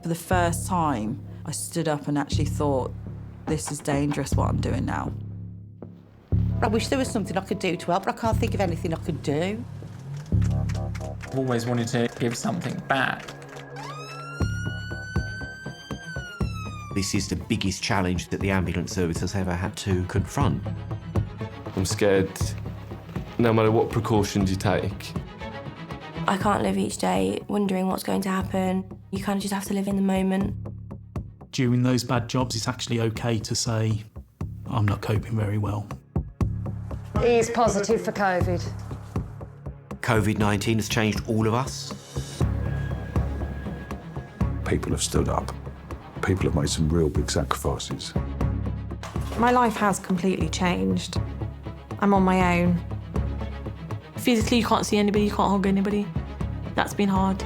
For the first time, I stood up and actually thought, this is dangerous what I'm doing now. I wish there was something I could do to help, but I can't think of anything I could do. I've always wanted to give something back. This is the biggest challenge that the ambulance service has ever had to confront. I'm scared no matter what precautions you take. I can't live each day wondering what's going to happen. You kind of just have to live in the moment. During those bad jobs, it's actually OK to say, I'm not coping very well. He's positive for COVID. COVID-19 has changed all of us. People have stood up. People have made some real big sacrifices. My life has completely changed. I'm on my own. Physically, you can't see anybody, you can't hug anybody. That's been hard.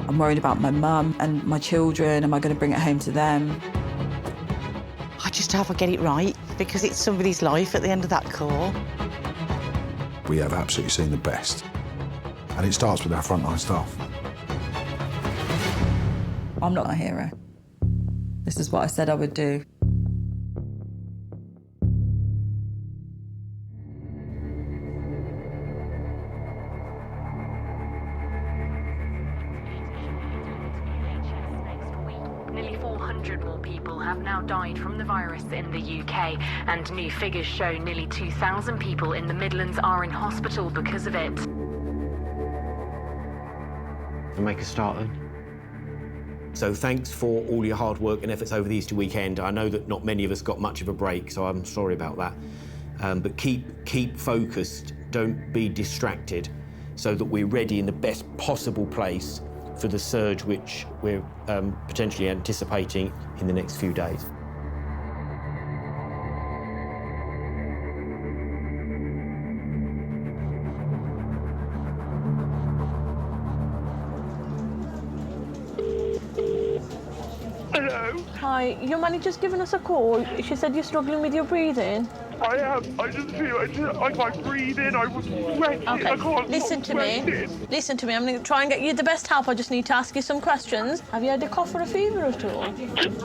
I'm worried about my mum and my children. Am I going to bring it home to them? I just hope I get it right, because it's somebody's life at the end of that call. We have absolutely seen the best. And it starts with our frontline staff. I'm not a hero. This is what I said I would do. Nearly 400 more people have now died from the virus in the UK, and new figures show nearly 2,000 people in the Midlands are in hospital because of it. To make a start then. So thanks for all your hard work and efforts over the Easter weekend. I know that not many of us got much of a break, so I'm sorry about that. But keep focused, don't be distracted, so that we're ready in the best possible place for the surge which we're potentially anticipating in the next few days. Hello. Hi, your manager's given us a call. She said you're struggling with your breathing. I am. I just feel I can't breathe in. I was sweating. Okay, I can't listen to me. Listen to me. I'm going to try and get you the best help. I just need to ask you some questions. Have you had a cough or a fever at all?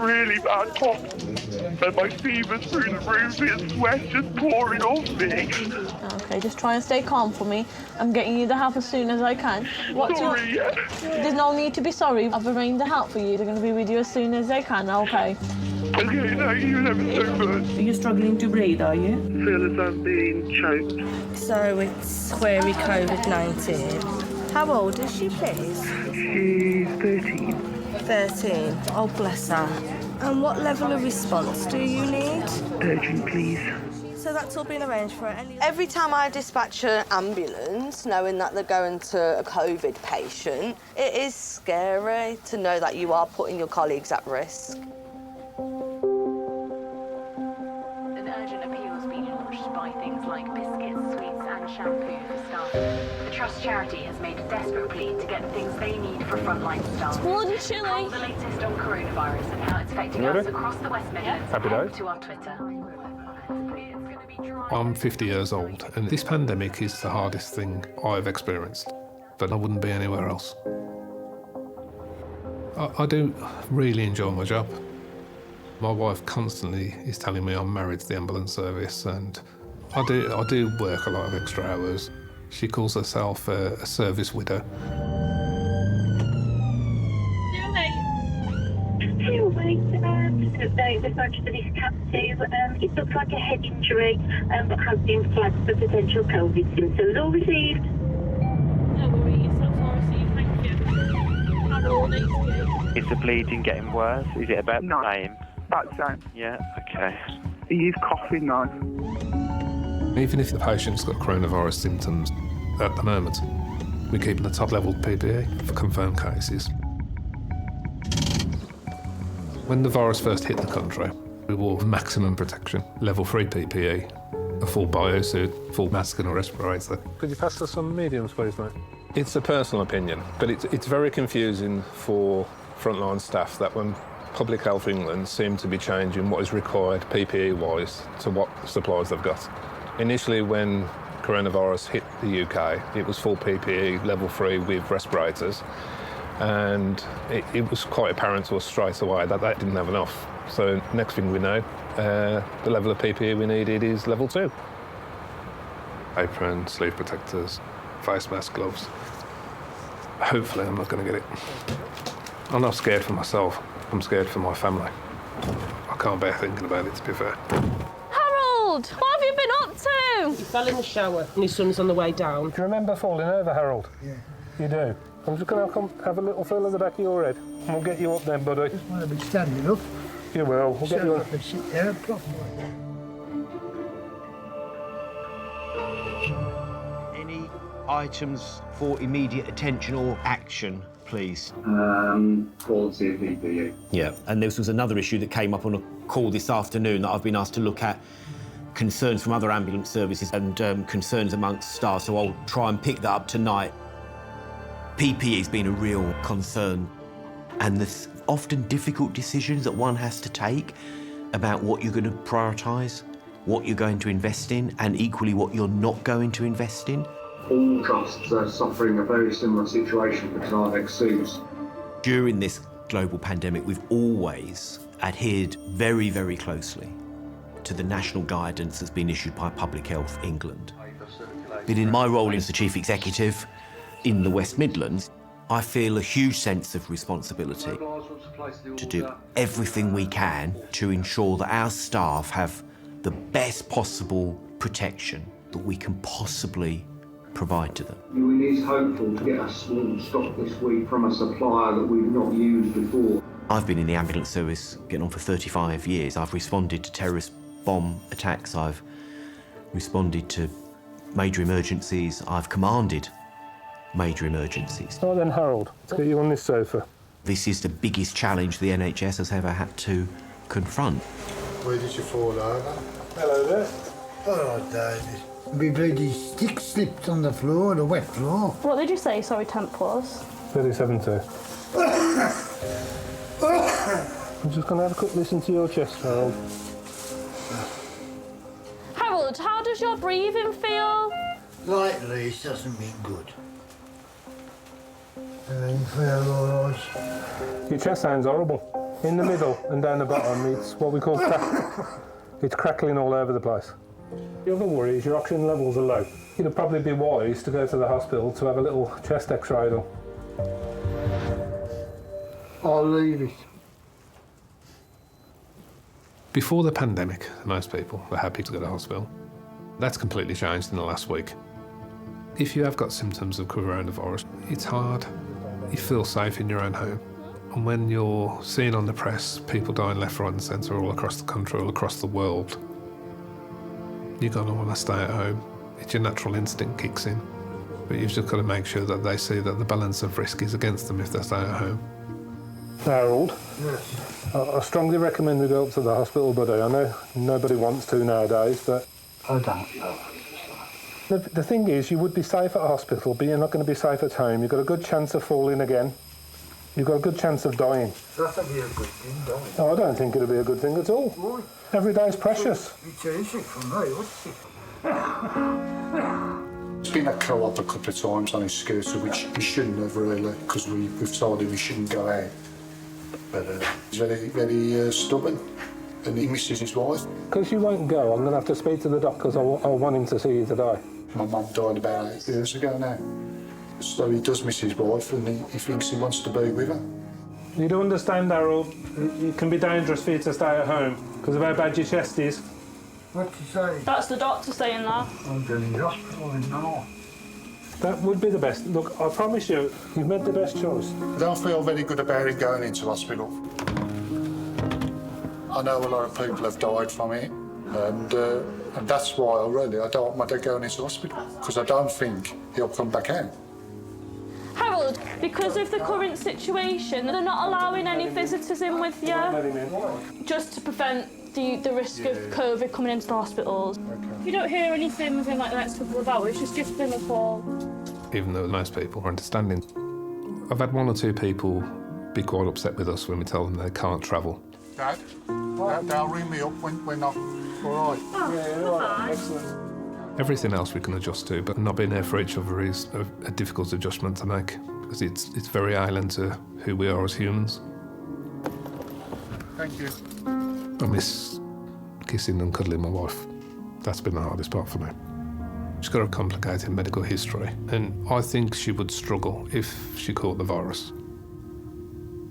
Really bad cough. And my fever's through the roof. It's sweat just pouring off me. Okay, just try and stay calm for me. I'm getting you the help as soon as I can. Sorry. There's no need to be sorry. I've arranged the help for you. They're going to be with you as soon as they can, okay? Okay, thank you ever so much. Are you struggling to breathe, are you? I feel as I'm being choked. So it's query COVID-19. How old is she, please? She's 13. 13. Oh, bless her. And what level of response do you need? Urgent, please. So that's all been arranged for her. Every time I dispatch an ambulance, knowing that they're going to a COVID patient, it is scary to know that you are putting your colleagues at risk. An urgent appeal has been launched by things like biscuits, sweets and shampoo for staff. The Trust charity has made a desperate plea to get the things they need for frontline staff. It's bloody chilly. For all the latest on coronavirus and how it's affecting us across the West Midlands, Happy head days. to our Twitter. I'm 50 years old, and this pandemic is the hardest thing I've experienced, but I wouldn't be anywhere else. I do really enjoy my job. My wife constantly is telling me I'm married to the ambulance service, and I do work a lot of extra hours. She calls herself a service widow. The search for this captive, it looks like a head injury, but has been flagged for potential COVID symptoms. All received. No worries, that's all received, thank you. How old is you? Is the bleeding getting worse? Is it about No. the same? That's same. Yeah, okay. He is coughing now. Even if the patient's got coronavirus symptoms, at the moment, we're keeping the top-level PPE for confirmed cases. When the virus first hit the country, we wore maximum protection, level 3 PPE, a full biosuit, full mask and a respirator. Could you pass us some mediums, please, mate? It's a personal opinion, but it's very confusing for frontline staff that when Public Health England seem to be changing what is required PPE-wise to what supplies they've got. Initially, when coronavirus hit the UK, it was full PPE, level 3 with respirators. And it was quite apparent to us straight away that that didn't have enough. So next thing we know, the level of PPE we needed is level 2. Apron, sleeve protectors, face mask, gloves. Hopefully I'm not going to get it. I'm not scared for myself, I'm scared for my family. I can't bear thinking about it, to be fair. Harold, what have you been up to? He fell in the shower and his son's on the way down. Do you remember falling over, Harold? Yeah. You do? I'm just going to come have a little feel of the back of your head. We'll get you up then, buddy. Just want to be standing up. You will. We'll get you up. Sit there properly. Any items for immediate attention or action, please? Quality of PPE. Yeah, and this was another issue that came up on a call this afternoon that I've been asked to look at. Concerns from other ambulance services and concerns amongst staff, so I'll try and pick that up tonight. PPE has been a real concern, and there's often difficult decisions that one has to take about what you're going to prioritise, what you're going to invest in, and equally what you're not going to invest in. All trusts are suffering a very similar situation for Lifesavers. During this global pandemic, we've always adhered very, very closely to the national guidance that's been issued by Public Health England. But in my role as the Chief Executive in the West Midlands, I feel a huge sense of responsibility to do everything we can to ensure that our staff have the best possible protection that we can possibly provide to them. It is hopeful to get a small stock this week from a supplier that we've not used before. I've been in the ambulance service getting on for 35 years. I've responded to terrorist bomb attacks. I've responded to major emergencies. I've commanded major emergencies. Right then, Harold, let's get you on this sofa. This is the biggest challenge the NHS has ever had to confront. Where did you fall over? Hello there. All right, David. My bloody stick slipped on the floor, the wet floor. What did you say, sorry, temp was? 37.2. I'm just going to have a quick listen to your chest, Harold. Harold, how does your breathing feel? Lately, it hasn't been good. Everything feel all right. Your chest sounds horrible. In the middle and down the bottom, it's what we call it's crackling all over the place. The other worry is your oxygen levels are low. It'd probably be wise to go to the hospital to have a little chest x-ray done. I'll leave it. Before the pandemic, most people were happy to go to hospital. That's completely changed in the last week. If you have got symptoms of coronavirus, it's hard. You feel safe in your own home. And when you're seeing on the press people dying left, right and centre all across the country, all across the world, you're going to want to stay at home. It's your natural instinct kicks in. But you've just got to make sure that they see that the balance of risk is against them if they stay at home. Harold, yes. I strongly recommend we go up to the hospital, buddy. I know nobody wants to nowadays, but... I don't know. The thing is, you would be safe at a hospital, but you're not going to be safe at home. You've got a good chance of falling again. You've got a good chance of dying. That'll be a good thing, don't it? No, I don't think it'll be a good thing at all. Why? Every day's precious. It's easy for me, what's it? It's been a co-op a couple of times on his scooter, which we shouldn't have really, because we've told him he shouldn't go out. But he's very, very stubborn, and he misses his wife. Because you won't go, I'm going to have to speak to the doctors. I want him to see you today. My mum died about 8 years ago now. So he does miss his wife, and he thinks he wants to be with her. You do understand, Harold, it can be dangerous for you to stay at home because of how bad your chest is. What's he say? That's the doctor saying that. I'm going to the hospital now. That would be the best. Look, I promise you, you've made the best choice. I don't feel very good about him going into hospital. I know a lot of people have died from it, and that's why I don't want to go into hospital, because I don't think he'll come back out. Harold, because of the current situation, they're not allowing any visitors in with you, just to prevent the risk of COVID coming into the hospitals. If you don't hear anything within like the next couple of hours, just give them a call. Even though most people are understanding. I've had 1 or 2 people be quite upset with us when we tell them they can't travel. Dad, they'll ring me up when I'm all right. Yeah, all right. Excellent. Everything else we can adjust to, but not being there for each other is a difficult adjustment to make. because it's very alien to who we are as humans. Thank you. I miss kissing and cuddling my wife. That's been the hardest part for me. She's got a complicated medical history, and I think she would struggle if she caught the virus.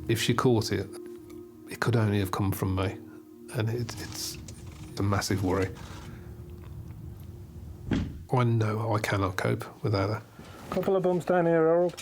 If she caught it, it could only have come from me, and it's a massive worry. I know I cannot cope without her. Couple of bumps down here, Harold.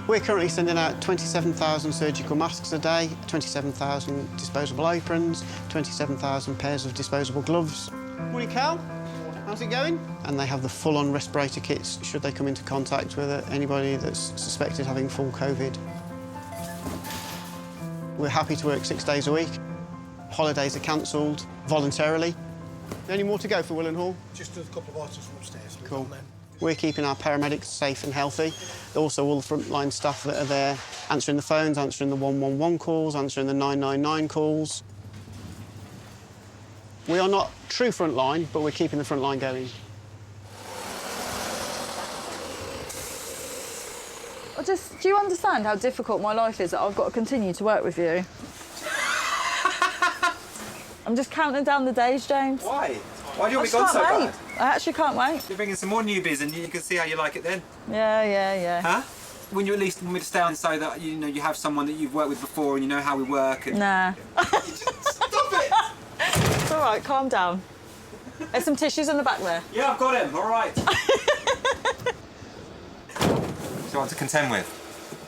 We're currently sending out 27,000 surgical masks a day, 27,000 disposable aprons, 27,000 pairs of disposable gloves. Morning, Cal. How's it going? And they have the full-on respirator kits should they come into contact with anybody that's suspected having full COVID. We're happy to work 6 days a week. Holidays are cancelled voluntarily. Any more to go for Willenhall? Just a couple of items from upstairs. Cool. We're keeping our paramedics safe and healthy. Also, all the frontline staff that are there answering the phones, answering the 111 calls, answering the 999 calls. We are not true frontline, but we're keeping the frontline going. Do you understand how difficult my life is that I've got to continue to work with you? I'm just counting down the days, James. Why? Why do you want me gone so bad? I actually can't wait. You're bringing some more newbies and you can see how you like it then. Yeah. Huh? Wouldn't you at least want me to stay on so that you have someone that you've worked with before and you know how we work? And... Nah. Stop it! It's all right, calm down. There's some tissues in the back there. Yeah, I've got him, all right. So what to contend with?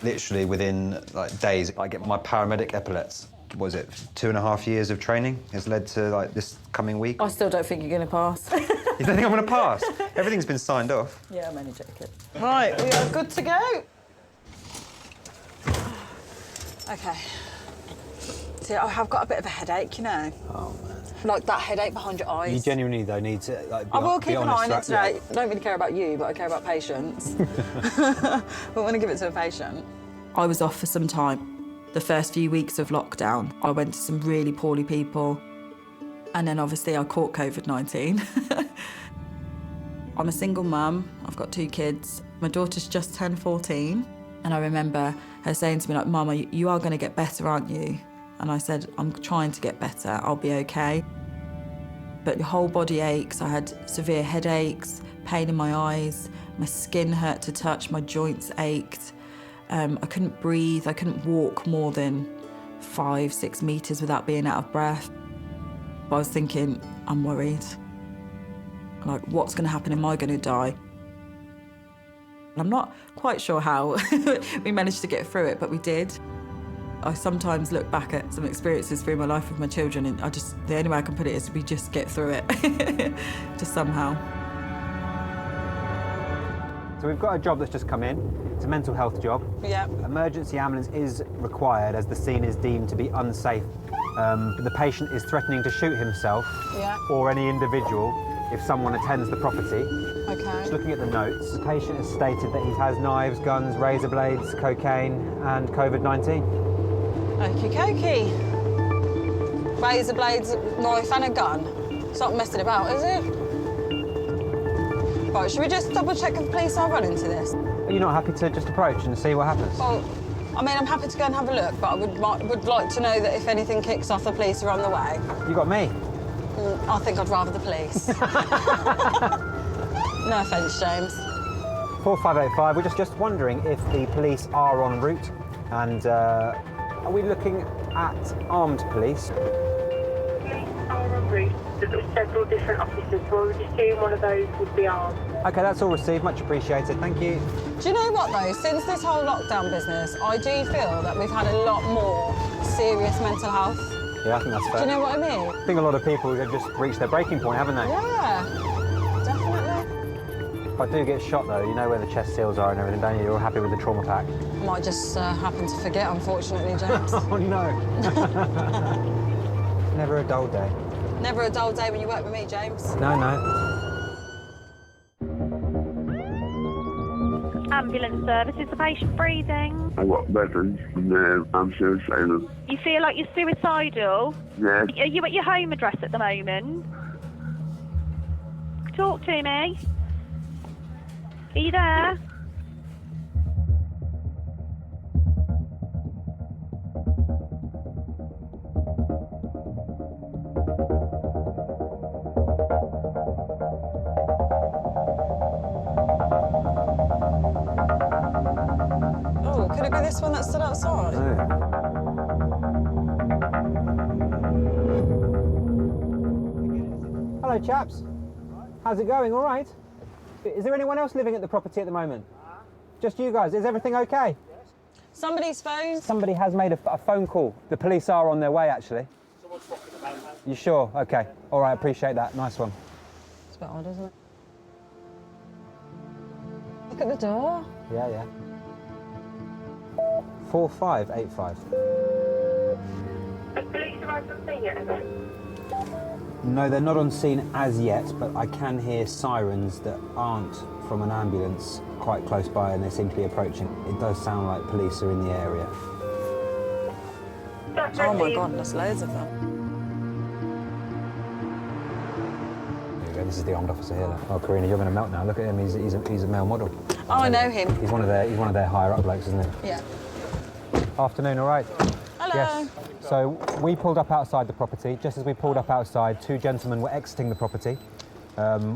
Literally within days, I get my paramedic epaulets. Was it 2.5 years of training has led to this coming week? I still don't think you're going to pass. You don't think I'm going to pass? Everything's been signed off. Yeah, I'm only joking. Right, we are good to go. OK. See, I have got a bit of a headache, you know. Oh, man. Like that headache behind your eyes. You genuinely, though, need to, I will keep an eye on it today. Yeah. I don't really care about you, but I care about patients. I want to give it to a patient. I was off for some time. The first few weeks of lockdown, I went to some really poorly people. And then obviously I caught COVID-19. I'm a single mum, I've got 2 kids. My daughter's just turned 14. And I remember her saying to me, like, Mama, you are going to get better, aren't you? And I said, I'm trying to get better, I'll be okay. But your whole body aches. I had severe headaches, pain in my eyes, my skin hurt to touch, my joints ached. I couldn't breathe, I couldn't walk more than 5-6 metres without being out of breath. I was thinking, I'm worried. Like, what's going to happen? Am I going to die? I'm not quite sure how we managed to get through it, but we did. I sometimes look back at some experiences through my life with my children, and the only way I can put it is we just get through it, just somehow. So we've got a job that's just come in. It's a mental health job. Yeah. Emergency ambulance is required as the scene is deemed to be unsafe. The patient is threatening to shoot himself or any individual if someone attends the property. Okay. Just looking at the notes, the patient has stated that he has knives, guns, razor blades, cocaine and COVID-19. Okie dokie. Razor blades, knife and a gun. It's not messing about, is it? Right, should we just double check if the police are running to this? Are you not happy to just approach and see what happens? Well, I mean, I'm happy to go and have a look, but I would like to know that if anything kicks off, the police are on the way. You got me. I think I'd rather the police. No offence, James. 4585, we're just wondering if the police are en route, and are we looking at armed police? Police are en route. There's several different officers, so I would assume one of those would be armed. OK, that's all received. Much appreciated. Thank you. Do you know what, though? Since this whole lockdown business, I do feel that we've had a lot more serious mental health. Yeah, I think that's fair. Do you know what I mean? I think a lot of people have just reached their breaking point, haven't they? Yeah, definitely. If I do get shot, though, you know where the chest seals are and everything, don't you? You're happy with the trauma pack? I might just happen to forget, unfortunately, James. Oh, no. Never a dull day. Never a dull day when you work with me, James. No, no. Ambulance Service. Is the patient breathing? I got veterans and I'm suicidal. You feel like you're suicidal? Yeah. Are you at your home address at the moment? Talk to me. Are you there? Oh, could it be this one that's still outside? Hello, chaps. How's it going? All right? Is there anyone else living at the property at the moment? Just you guys. Is everything okay? Somebody's phone. Somebody has made a phone call. The police are on their way, actually. You sure? Okay. All right, appreciate that. Nice one. It's a bit odd, isn't it? Look at the door. Yeah, yeah. 4585. Police arrived on scene yet, Emma? No, they're not on scene as yet, but I can hear sirens that aren't from an ambulance quite close by, and they seem to be approaching. It does sound like police are in the area. Oh my God, there's loads of them. There you go, this is the armed officer here. Oh, Karina, you're going to melt now. Look at him, he's a male model. Oh, I know him. He's one of their higher up blokes, isn't he? Yeah. Afternoon, all right? Hello. Yes. So we pulled up outside the property. Just as we pulled up outside, two gentlemen were exiting the property.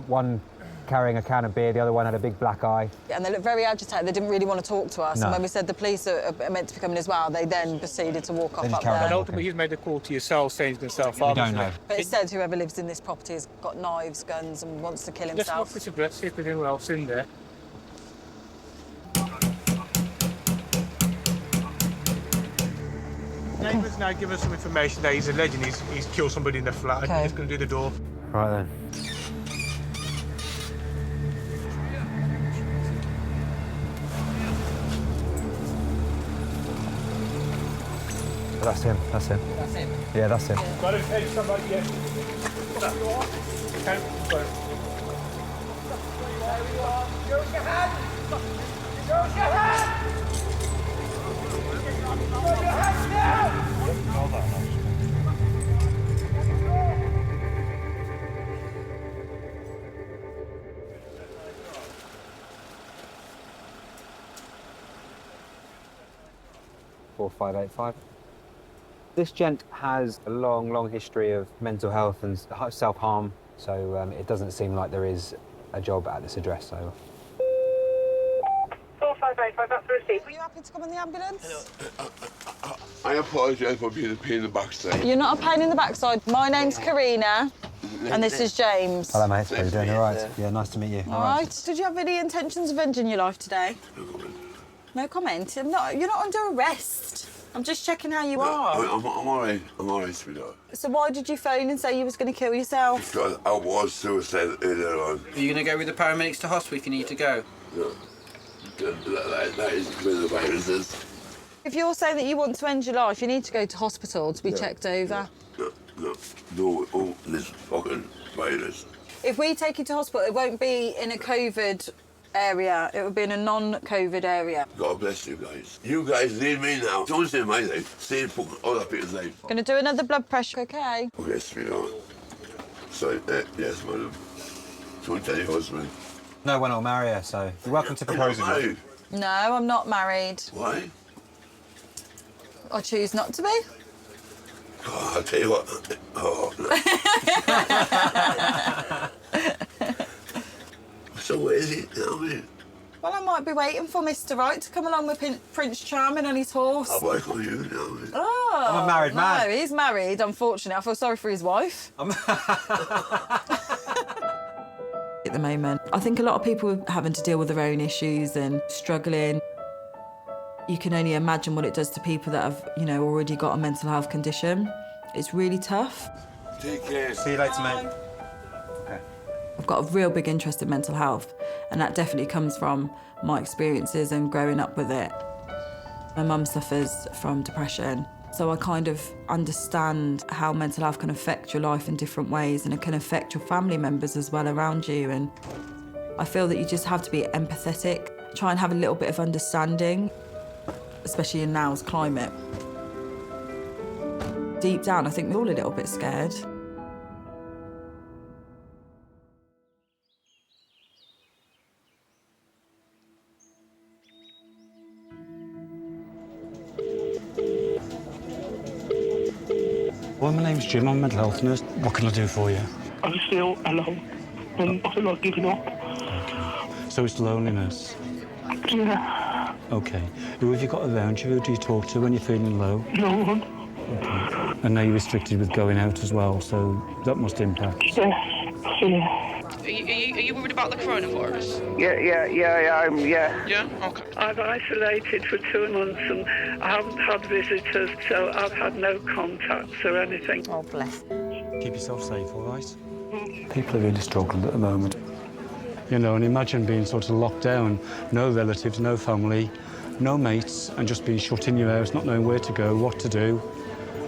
One carrying a can of beer, the other one had a big black eye. And they looked very agitated. They didn't really want to talk to us. No. And when we said the police are meant to be coming as well, they then proceeded to walk off up there. And ultimately, he's made a call to yourself saying he's going to self-harm. We don't know. But it said whoever lives in this property has got knives, guns, and wants to kill Let's himself. look at address, see if there's anyone else in there. Neighbours now give us some information that he's alleging he's killed somebody in the flat. Okay. He's going to do the door. Right then. That's him. That's him. That's him. Yeah, that's him. Got him, hey, somebody, yeah. Okay, got him. Use your hand! Use your hand! Use your hand now! This gent has a long history of mental health and self-harm, so it doesn't seem like there is a job at this address. So. 4585, that's the receipt. Are you happy to come in the ambulance? I apologise for being a pain in the backside. You're not a pain in the backside. My name's Karina, and this is James. Hello, mate. How are you doing? All right? Yeah, nice to meet you. All right. Did you have any intentions of ending your life today? No comment. You're not under arrest. I'm just checking how you are. I'm all right. I'm all right, sweetheart. So why did you phone and say you was going to kill yourself? Because I was suicidal earlier on. Are you going to go with the paramedics to hospital if you need to go? No. That is because of the viruses. If you're saying that you want to end your life, you need to go to hospital to be checked over. No, oh, this fucking virus. If we take you to hospital, it won't be in a COVID area. It will be in a non-COVID area. God bless you guys. You guys need me now. Don't save my life. Save fucking other people's life. Going to do another blood pressure, okay? Okay, sweetheart. So, yes, madam. Don't tell your husband. No one will marry her, so you're welcome to propose again. No, I'm not married. Why? I choose not to be. Oh, I'll tell you what. Oh, no. So where is he now, man? Well, I might be waiting for Mr. Right to come along with Prince Charming on his horse. I'll work on you now, man. Oh, I'm a married man. No, he's married, unfortunately. I feel sorry for his wife. At the moment, I think a lot of people are having to deal with their own issues and struggling. You can only imagine what it does to people that have, already got a mental health condition. It's really tough. Take care. See you later, mate. I've got a real big interest in mental health, and that definitely comes from my experiences and growing up with it. My mum suffers from depression, so I kind of understand how mental health can affect your life in different ways, and it can affect your family members as well around you. And I feel that you just have to be empathetic. Try and have a little bit of understanding, especially in now's climate. Deep down, I think we're all a little bit scared. Well, my name's Jim, I'm a mental health nurse. What can I do for you? I just feel alone and I feel like giving up. So it's loneliness? Yeah. OK. Who have you got around you? Who do you talk to when you're feeling low? No one. OK. I know you're restricted with going out as well, so that must impact. Yeah. Are you worried about the coronavirus? Yeah. Yeah? OK. I've isolated for 2 months and I haven't had visitors, so I've had no contacts or anything. Oh, bless. Keep yourself safe, all right? People are really struggling at the moment. You know, and imagine being sort of locked down, no relatives, no family, no mates, and just being shut in your house, not knowing where to go, what to do,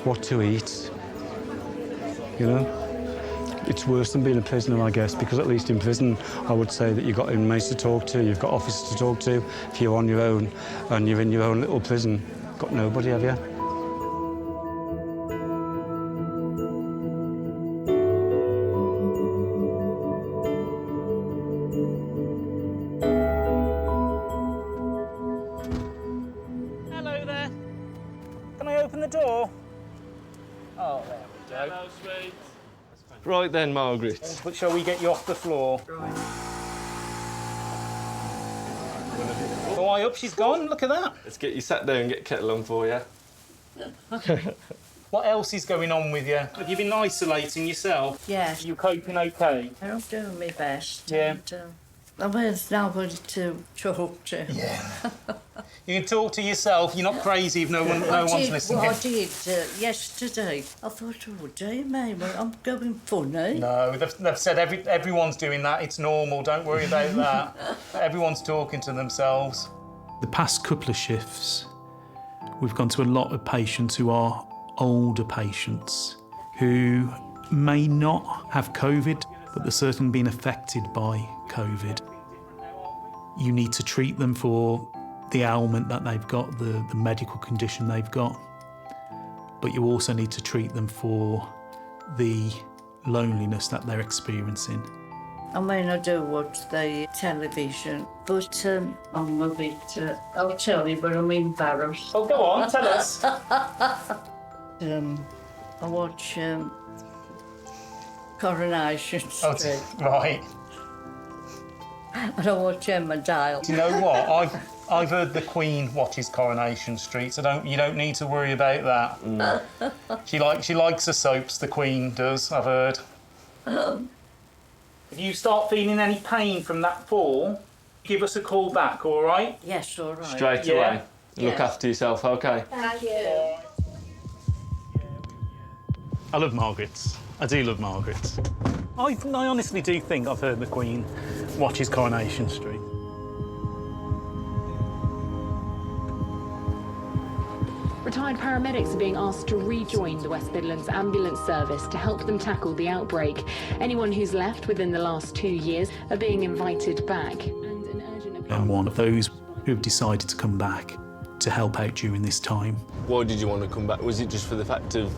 what to eat. You know? It's worse than being a prisoner, I guess, because at least in prison, I would say that you've got inmates to talk to, you've got officers to talk to. If you're on your own and you're in your own little prison, got nobody, have you? Hello there. Can I open the door? Oh, there we go. Hello, sweet. Right then, Margaret. But shall we get you off the floor? Right. Oh, why up she's gone? Look at that. Let's get you sat down and get a kettle on for you. What else is going on with you? Have you been isolating yourself? Yes. You coping okay? I'm doing my best. Yeah. And, there's nobody to talk to. Yeah. You can talk to yourself. You're not crazy if no one's listening. What I did yesterday, I thought, oh, dear me, I'm going funny. No, they've said everyone's doing that. It's normal. Don't worry about that. Everyone's talking to themselves. The past couple of shifts, we've gone to a lot of patients who are older patients who may not have COVID, but they're certainly being affected by COVID. You need to treat them for the ailment that they've got, the medical condition they've got, but you also need to treat them for the loneliness that they're experiencing. I mean, I do watch the television, but I'm a bit, I'll tell you, but I'm embarrassed. Oh, go on, tell us. I watch Coronation Street. Oh, right. And I watch Emma Dale. Do you know what? I've heard the Queen watches Coronation Street, so you don't need to worry about that. Mm. She likes the soaps, the Queen does, I've heard. If you start feeling any pain from that fall, give us a call back, all right? Yes, all right. Straight away. Look after yourself, OK? Thank you. I love Margaret's. I do love Margaret's. I honestly do think I've heard the Queen watches Coronation Street. Retired paramedics are being asked to rejoin the West Midlands Ambulance Service to help them tackle the outbreak. Anyone who's left within the last 2 years are being invited back. I'm one of those who've decided to come back to help out during this time. Why did you want to come back? Was it just for the fact of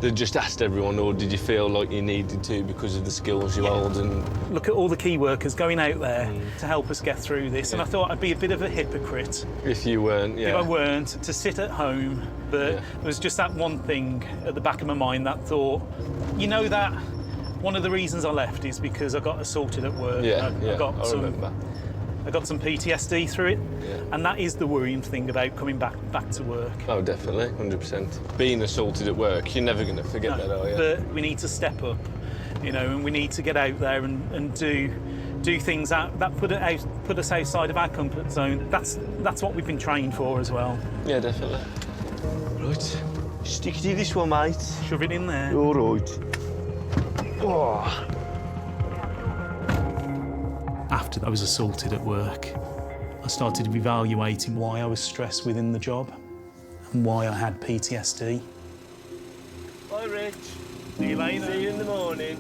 they just asked everyone, or did you feel like you needed to because of the skills you hold? And look at all the key workers going out there to help us get through this, and I thought I'd be a bit of a hypocrite if you weren't, if I weren't, to sit at home. But there was just that one thing at the back of my mind that thought, you know, that one of the reasons I left is because I got assaulted at work. I got some PTSD through it, and that is the worrying thing about coming back to work. Oh, definitely, 100%. Being assaulted at work, you're never going to forget that, are you? But we need to step up, you know, and we need to get out there and do things that put us outside of our comfort zone. That's what we've been trained for as well. Yeah, definitely. Right, stick to this one, mate. Shove it in there. All right. Oh. After I was assaulted at work, I started evaluating why I was stressed within the job and why I had PTSD. Bye, Rich. See you later. See you in the morning.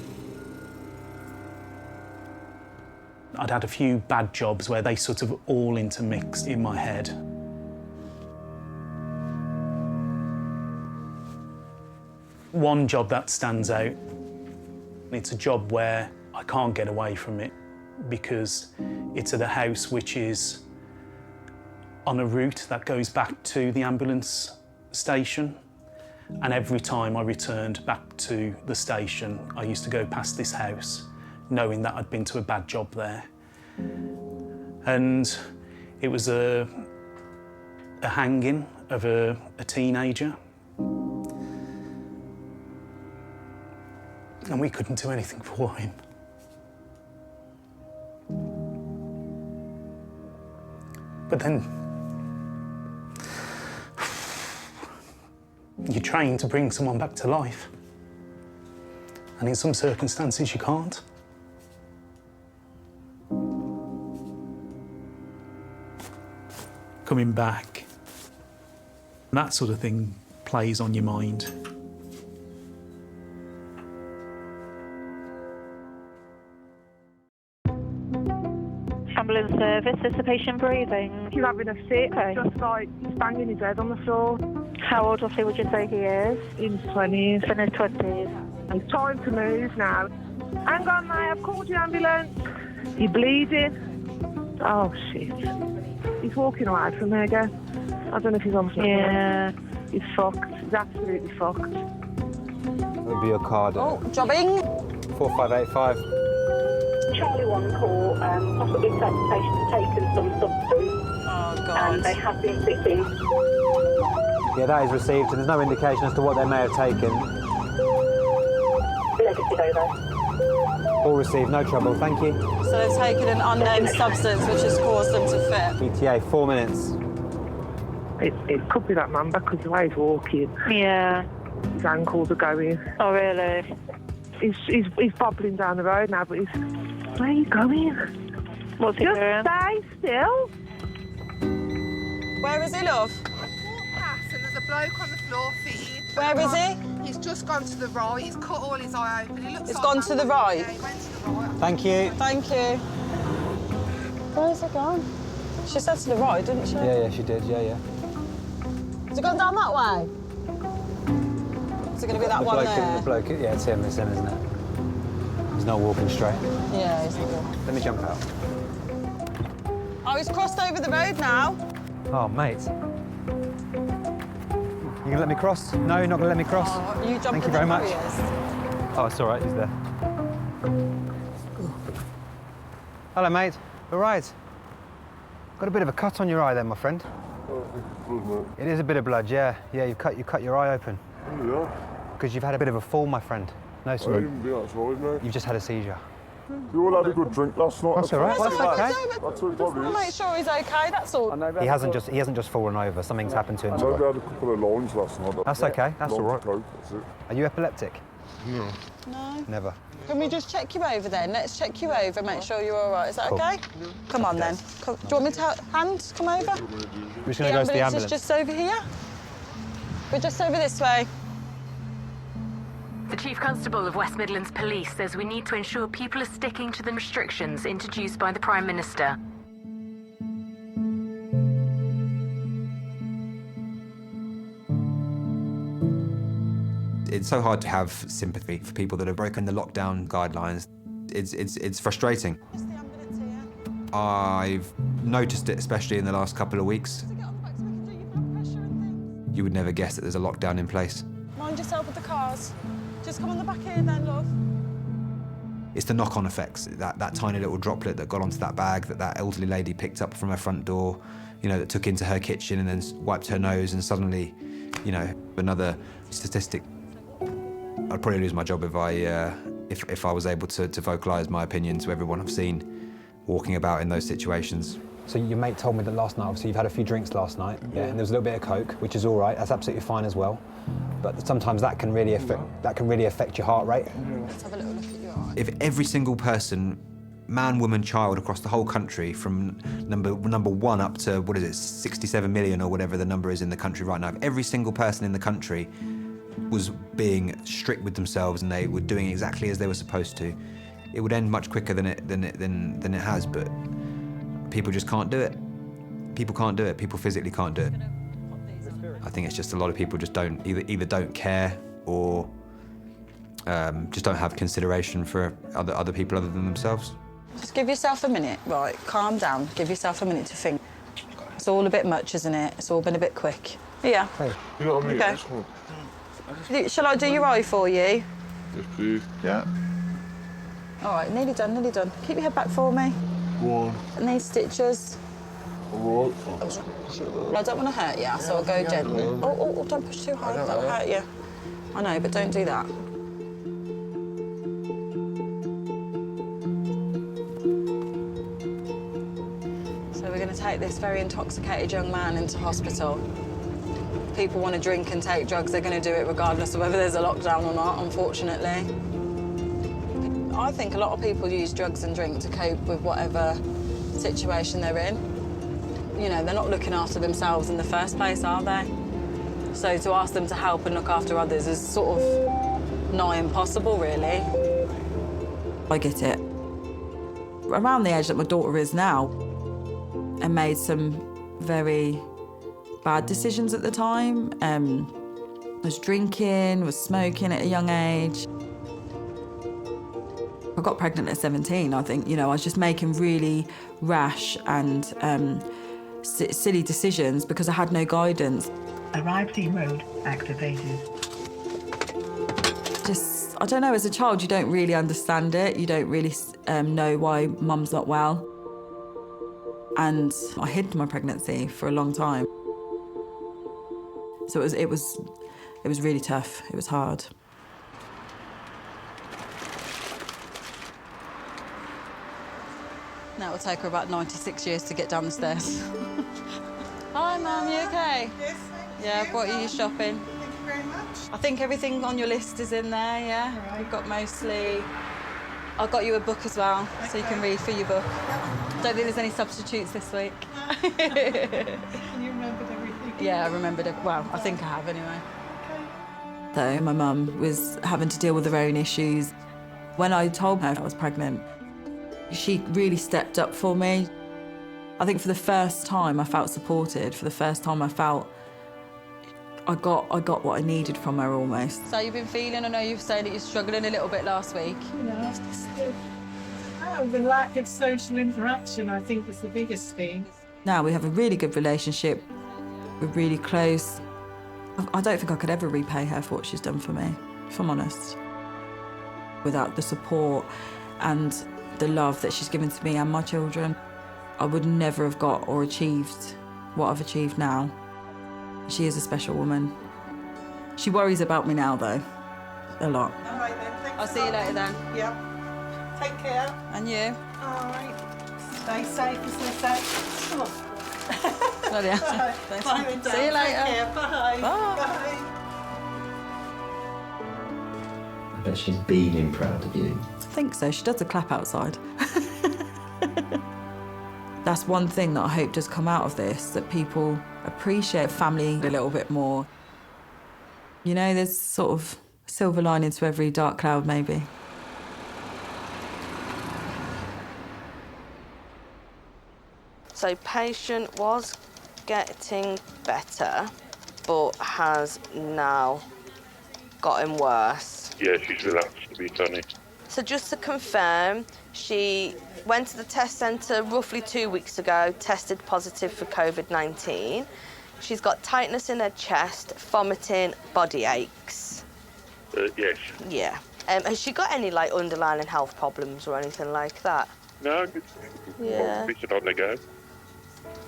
I'd had a few bad jobs where they sort of all intermixed in my head. One job that stands out, it's a job where I can't get away from it because it's at a house which is on a route that goes back to the ambulance station. And every time I returned back to the station, I used to go past this house, knowing that I'd been to a bad job there. And it was a hanging of a teenager. And we couldn't do anything for him. But then you train to bring someone back to life. And in some circumstances, you can't. Coming back, that sort of thing plays on your mind. Ambulance service, is the patient breathing? He's having a fit, just like he's banging his head on the floor. How old roughly would you say he is? In his 20s. In his 20s. It's time to move now. Hang on, mate, I've called the ambulance. You're bleeding. Oh, shit. He's walking away from there again. I don't know if he's on something. Yeah. He's fucked. He's absolutely fucked. That'll be your card. Oh, jobbing. 4585. Charlie 1 call, possibly patients taken some substance. Oh, God. And they have been sitting. Yeah, that is received, and there's no indication as to what they may have taken. Negative over. All received, no trouble, thank you. So they've taken an unknown substance which has caused them to fit. ETA, 4 minutes. It could be that man because the way he's walking. Yeah. His ankles are going. Oh, really? He's bobbling down the road now, but he's... Where are you going? What's he Just doing? stay still. Where is he, love? And there's a bloke on the floor fitted. Where is he? He's just gone to the right. He's cut all his eye open. He looks He's like gone to the right? Yeah, he went to the right. Thank you. Thank you. Where's he gone? She said to the right, didn't she? Yeah, she did, yeah. Has he gone down that way? Is it going to be that one there? The bloke, yeah, it's him, isn't it? He's not walking straight. Yeah, he's not walking. Let me jump out. Oh, he's crossed over the road now. Oh, mate. You gonna let me cross? No, you're not gonna let me cross? Oh, you jumping Thank you very much. barriers? Oh, it's all right, he's there. Hello, mate. All right. Got a bit of a cut on your eye there, my friend. It is a bit of blood, yeah. Yeah, you cut your eye open. Yeah. Because you've had a bit of a fall, my friend. No, sorry. I haven't been outside, mate. You've just had a seizure. You all had a good drink last night. That's all right. That's okay. That's what it probably We'll is. make sure he's okay, that's all. He hasn't just fallen over. Something's happened to him. I know they had a couple of lines last night. That's okay. That's all right. That's it. Are you epileptic? No. No. Never. Can we just check you over then? Let's check you over, make sure you're all right. Is that Cool. okay? Come on then. Come, do you want me to hand come over? We're just going to go to the ambulance. Is just over here. We're just over this way. The Chief Constable of West Midlands Police says we need to ensure people are sticking to the restrictions introduced by the Prime Minister. It's so hard to have sympathy for people that have broken the lockdown guidelines. It's frustrating. I've noticed it, especially in the last couple of weeks. You would never guess that there's a lockdown in place. Mind yourself with the cars. Just come on the back here then, love. It's the knock-on effects, that tiny little droplet that got onto that bag that elderly lady picked up from her front door, you know, that took into her kitchen and then wiped her nose, and suddenly, you know, another statistic. I'd probably lose my job if I was able to vocalise my opinion to everyone I've seen walking about in those situations. So your mate told me that last night, obviously you've had a few drinks last night, yeah, and there was a little bit of coke, which is all right. That's absolutely fine as well. But sometimes that can really affect your heart rate. Let's have a little look at your eye. If every single person, man, woman, child across the whole country, from number one up to, 67 million or whatever the number is in the country right now, if every single person in the country was being strict with themselves and they were doing exactly as they were supposed to, it would end much quicker than it has, but people just can't do it. People can't do it. People physically can't do it. I think it's just a lot of people just don't either don't care or just don't have consideration for other people other than themselves. Just give yourself a minute, right? Calm down. Give yourself a minute to think. It's all a bit much, isn't it? It's all been a bit quick. Yeah. Hey. You know what I mean? Okay. Shall I do your eye for you? Yes, please. Yeah. All right, nearly done, nearly done. Keep your head back for me. Go on. And these stitches. All right. Well, I don't want to hurt you, so I'll go gently. Oh, don't push too hard, that'll hurt you. I know, but don't do that. So we're going to take this very intoxicated young man into hospital. If people want to drink and take drugs, they're going to do it regardless of whether there's a lockdown or not, unfortunately. I think a lot of people use drugs and drink to cope with whatever situation they're in. You know, they're not looking after themselves in the first place, are they? So to ask them to help and look after others is sort of nigh impossible, really. I get it. Around the age that my daughter is now, I made some very bad decisions at the time. Was drinking, was smoking at a young age. I got pregnant at 17, I think. You know, I was just making really rash and silly decisions because I had no guidance. Arrived team road activated. Just, I don't know, as a child you don't really understand it. You don't really know why mum's not well. And I hid my pregnancy for a long time. So it was really tough. It was hard. Now it'll take her about 96 years to get down the stairs. Hi, Mum, you okay? Yes. Yeah, I brought you your shopping. Thank you very much. I think everything on your list is in there, yeah? Right. We've got mostly... I got you a book as well, so you can read for your book. Don't think there's any substitutes this week. And you remembered everything? Yeah, I remembered it. Well, I think I have anyway. So my mum was having to deal with her own issues. When I told her I was pregnant, she really stepped up for me. I think for the first time I felt supported. For the first time I felt I got what I needed from her almost. So you've been feeling, I know you've said that you're struggling a little bit last week. You know, the lack of social interaction, I think, was the biggest thing. Now we have a really good relationship. We're really close. I don't think I could ever repay her for what she's done for me, if I'm honest. Without the support and the love that she's given to me and my children, I would never have got or achieved what I've achieved now. She is a special woman. She worries about me now, though, a lot. All right, then. Thanks I'll see you later, then. Yeah. Take care. And you? All right. Stay safe, as they say. Oh, yeah. Bye, then, Dan. See you later. Take care. Bye. Bye. I bet she's beaming proud of you. I think so. She does a clap outside. That's one thing that I hope does come out of this, that people appreciate family a little bit more. You know, there's sort of a silver lining to every dark cloud, maybe. So patient was getting better, but has now gotten worse. Yeah, she's relapsed, to be honest. So just to confirm, she went to the test centre roughly 2 weeks ago, tested positive for COVID-19. She's got tightness in her chest, vomiting, body aches. Yes. Yeah. Has she got any like underlying health problems or anything like that? No, Yeah. she's on the go.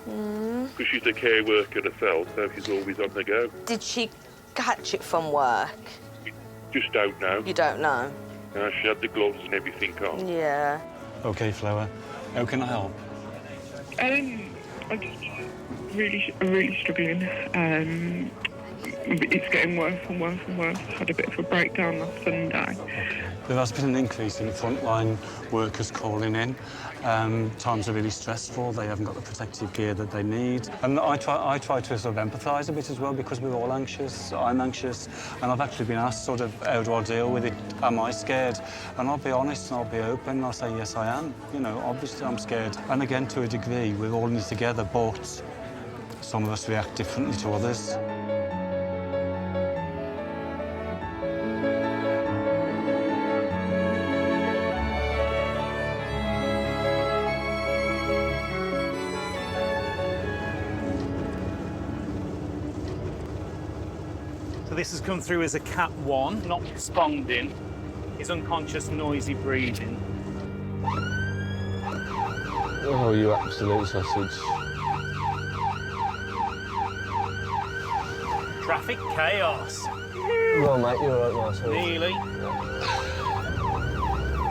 Because she's a care worker herself, so she's always on the go. Did she catch it from work? Just don't know. You don't know? No, she had the gloves and everything on. Yeah. OK, Flower. How can I help? I'm just really struggling. It's getting worse and worse and worse. I had a bit of a breakdown last Sunday. There has been an increase in frontline workers calling in. Times are really stressful. They haven't got the protective gear that they need. And I try to sort of empathise a bit as well, because we're all anxious. I'm anxious, and I've actually been asked sort of, how do I deal with it? Am I scared? And I'll be honest and I'll be open. I'll say, yes, I am. You know, obviously I'm scared. And again, to a degree, we're all in it together, but some of us react differently to others. This has come through as a Cat 1, not responding. Is unconscious, noisy breathing. Oh, you absolute sausage. Traffic chaos. Well, mate, you're all right, Marcel. Nearly.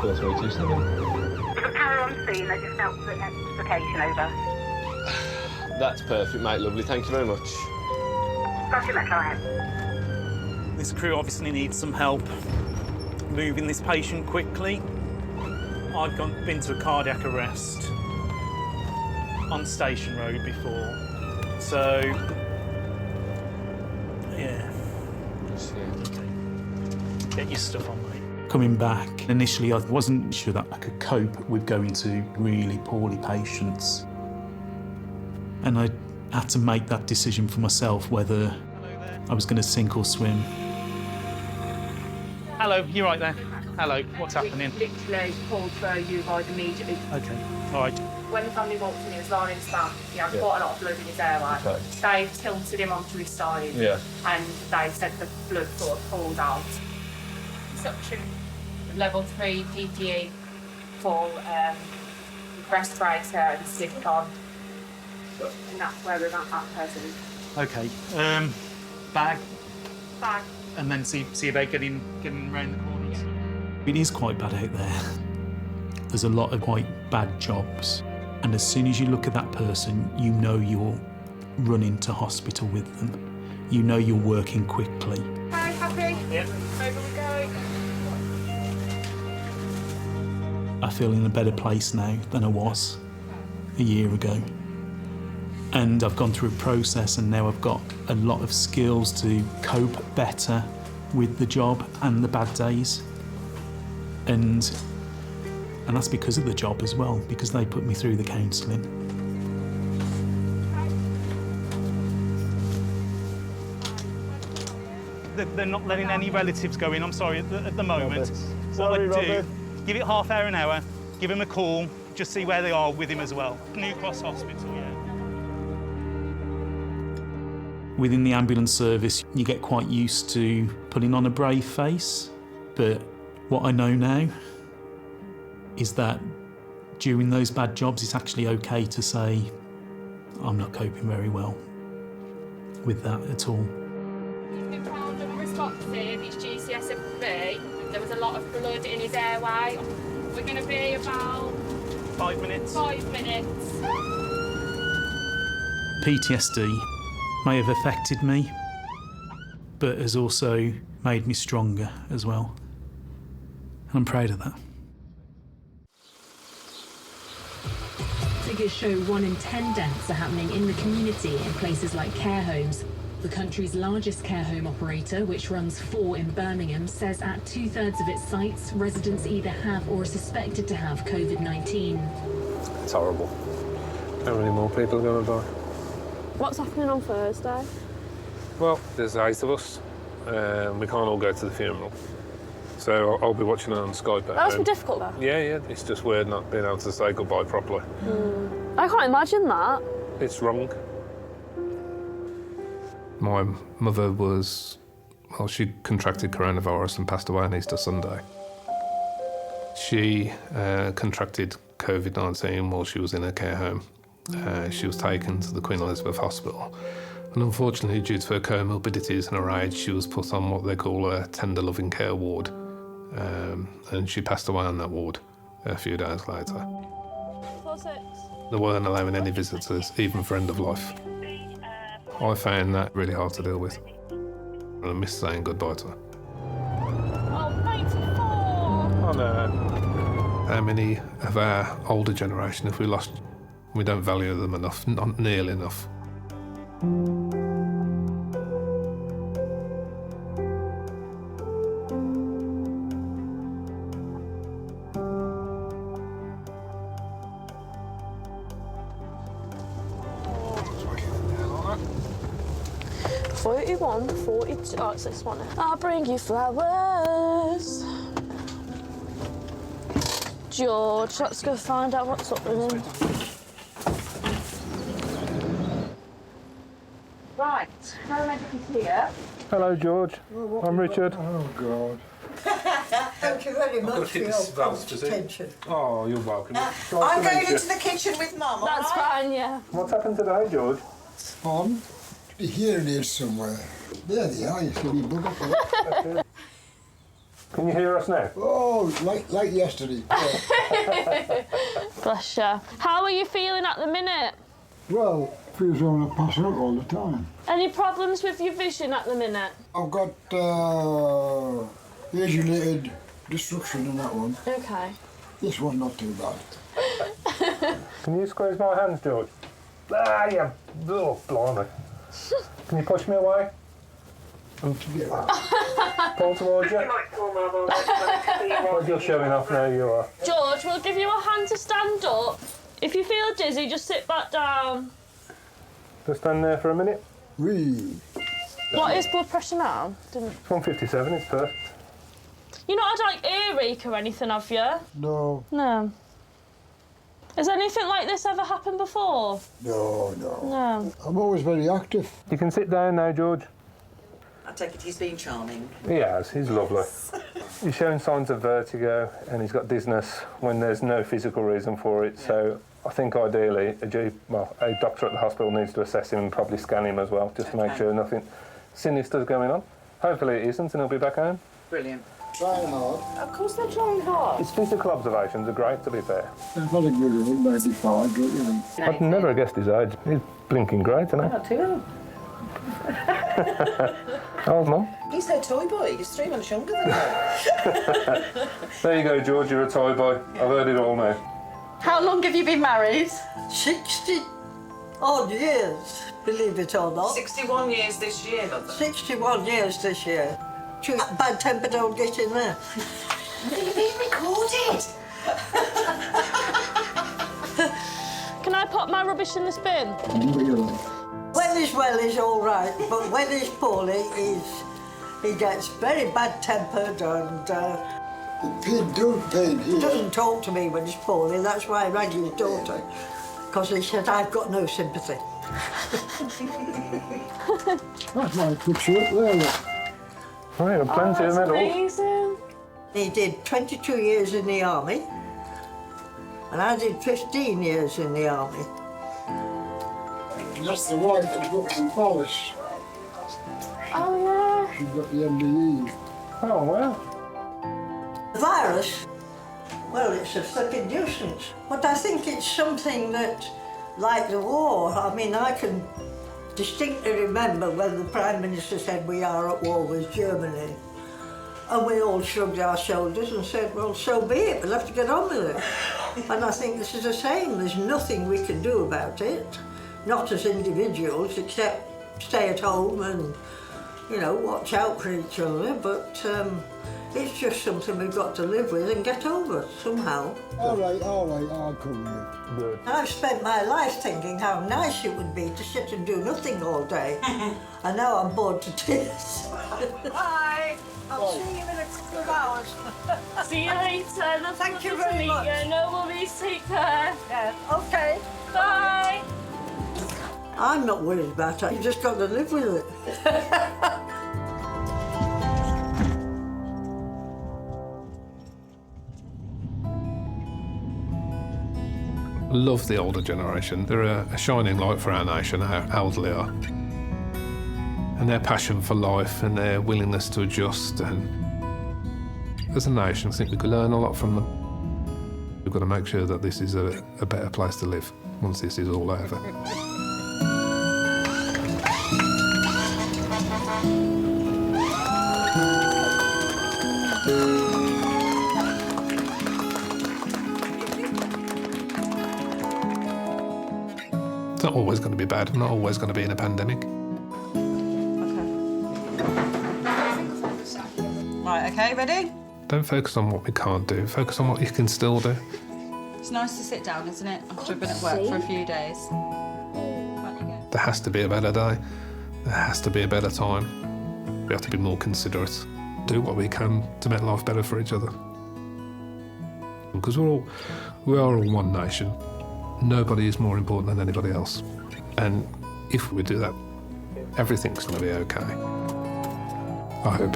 4327. The power on scene, I just felt the notification over. That's perfect, mate, lovely. Thank you very much. Roger that, client. This crew obviously needs some help moving this patient quickly. I'd been to a cardiac arrest on Station Road before, so yeah. Get your stuff on, mate. Coming back, initially I wasn't sure that I could cope with going to really poorly patients. And I had to make that decision for myself whether I was going to sink or swim. Hello, you right there? Hello, what's happening? Literally called for you guys immediately. Okay, all right. When the family walked in, he was lying in stand. He had quite a lot of blood in his airway. Okay. They tilted him onto his side. Yeah. And they said the blood sort of poured out. Suction, level 3 PPE, full respirator and stick on. And that's where we're at present. Okay. Bag. Bag. And then see about getting round the corners. It is quite bad out there. There's a lot of quite bad jobs. And as soon as you look at that person, you know you're running to hospital with them. You know you're working quickly. Hi, happy? Yeah. Over we go. I feel in a better place now than I was a year ago. And I've gone through a process, and now I've got a lot of skills to cope better with the job and the bad days. And that's because of the job as well, because they put me through the counselling. They're not letting any relatives go in, I'm sorry, at the moment. Sorry, what I'd do, Robert. give it half hour, an hour, give him a call, just see where they are with him as well. New Cross Hospital, yeah. Within the ambulance service, you get quite used to putting on a brave face, but what I know now is that during those bad jobs, it's actually okay to say, I'm not coping very well with that at all. He's been found unresponsive, his GCSE, there was a lot of blood in his airway. We're going to be about 5 minutes. 5 minutes. PTSD may have affected me, but has also made me stronger as well. And I'm proud of that. Figures show 1 in 10 deaths are happening in the community in places like care homes. The country's largest care home operator, which runs 4 in Birmingham, says at 2/3 of its sites, residents either have or are suspected to have COVID-19. It's horrible. How many more people are going to die? What's happening on Thursday? Well, there's 8 of us. We can't all go to the funeral. So I'll be watching it on Skype at That must be home. difficult, though. Yeah. It's just weird not being able to say goodbye properly. I can't imagine that. It's wrong. My mother was... Well, she contracted coronavirus and passed away on Easter Sunday. She contracted COVID-19 while she was in her care home. She was taken to the Queen Elizabeth Hospital. And unfortunately, due to her comorbidities and her age, she was put on what they call a tender loving care ward. And she passed away on that ward a few days later. 4-6. They weren't allowing any visitors, even for end of life. I found that really hard to deal with. and I miss saying goodbye to her. Oh, 94! Oh no. How many of our older generation have we lost? We don't value them enough, not nearly enough. Oh, it's this one. I'll bring you flowers. George, let's go find out what's up with him. Right, Paramedics here. Hello, George. I'm Richard. Oh, God. Thank you very much for your attention. Oh, you're welcome. I'm going into the kitchen with Mum. That's fine, yeah. What's happened today, George? On the hearing aids somewhere. There they are, you silly bugger. Can you hear us now? Oh, like yesterday. Bless you. How are you feeling at the minute? Well, feels like I pass out all the time. Any problems with your vision at the minute? I've got age-related destruction in that one. Okay. This one's not too bad. Can you squeeze my hands, George? Ah, yeah. Oh, blimey. Can you push me away? Pull towards you. Well, you're showing off now, you are. George, we'll give you a hand to stand up. If you feel dizzy, just sit back down. Just stand there for a minute. Wee. What is blood pressure now? It's 157, it's perfect. You're not had like earache or anything, have you? No. No. Has anything like this ever happened before? No. No. I'm always very active. You can sit down now, George. I take it he's been charming. He has, he's lovely. He's showing signs of vertigo and he's got dizziness when there's no physical reason for it, so I think ideally a doctor at the hospital needs to assess him and probably scan him as well, just to make sure nothing sinister is going on. Hopefully it isn't and he'll be back home. Brilliant. Trying hard. Of course they're trying hard. His physical observations are great, to be fair. They've got a good one, 95, don't you think? I'd never have guessed his age. He's blinking great, isn't he? Oh, too. How old, Mum? He's no toy boy. He's 3 months younger than her. There you go, George, you're a toy boy. I've heard it all now. How long have you been married? 60 odd years, believe it or not. 61 years this year, doesn't it? 61 years this year. Bad temper don't get in there. Are you being recorded? Can I put my rubbish in this bin? When he's well, he's all right, but when he's poorly, he gets very bad-tempered and he doesn't talk to me when he's poorly. That's why I rang his daughter, because he said, I've got no sympathy. That's my picture up there, look. Right, plenty of medals. Amazing. He did 22 years in the army, and I did 15 years in the army. That's the wife that got from Polish. Oh, yeah. She got the MBE. Oh, wow. The virus, well, it's a flipping nuisance. But I think it's something that, like the war, I mean, I can distinctly remember when the Prime Minister said we are at war with Germany. And we all shrugged our shoulders and said, well, so be it, we'll have to get on with it. And I think this is the same. There's nothing we can do about it, not as individuals, except stay at home and, you know, watch out for each other. But it's just something we've got to live with and get over somehow. All right, I'll come with it. Good. I've spent my life thinking how nice it would be to sit and do nothing all day. And now I'm bored to tears. Bye. I'll see you in a couple of hours. See you later. Thank you very much. No worries. Take care. Yeah, okay. Bye. I'm not worried about it. You just got to live with it. Love the older generation. They're a shining light for our nation, how elderly are. And their passion for life and their willingness to adjust. And as a nation, I think we could learn a lot from them. We've got to make sure that this is a better place to live once this is all over. not always going to be bad. We're not always going to be in a pandemic. Right, okay, ready? Don't focus on what we can't do. Focus on what you can still do. It's nice to sit down, isn't it? After I've been at work for a few days. There has to be a better day. There has to be a better time. We have to be more considerate. Do what we can to make life better for each other. Because we are all one nation. Nobody is more important than anybody else. And if we do that, everything's going to be okay. I hope.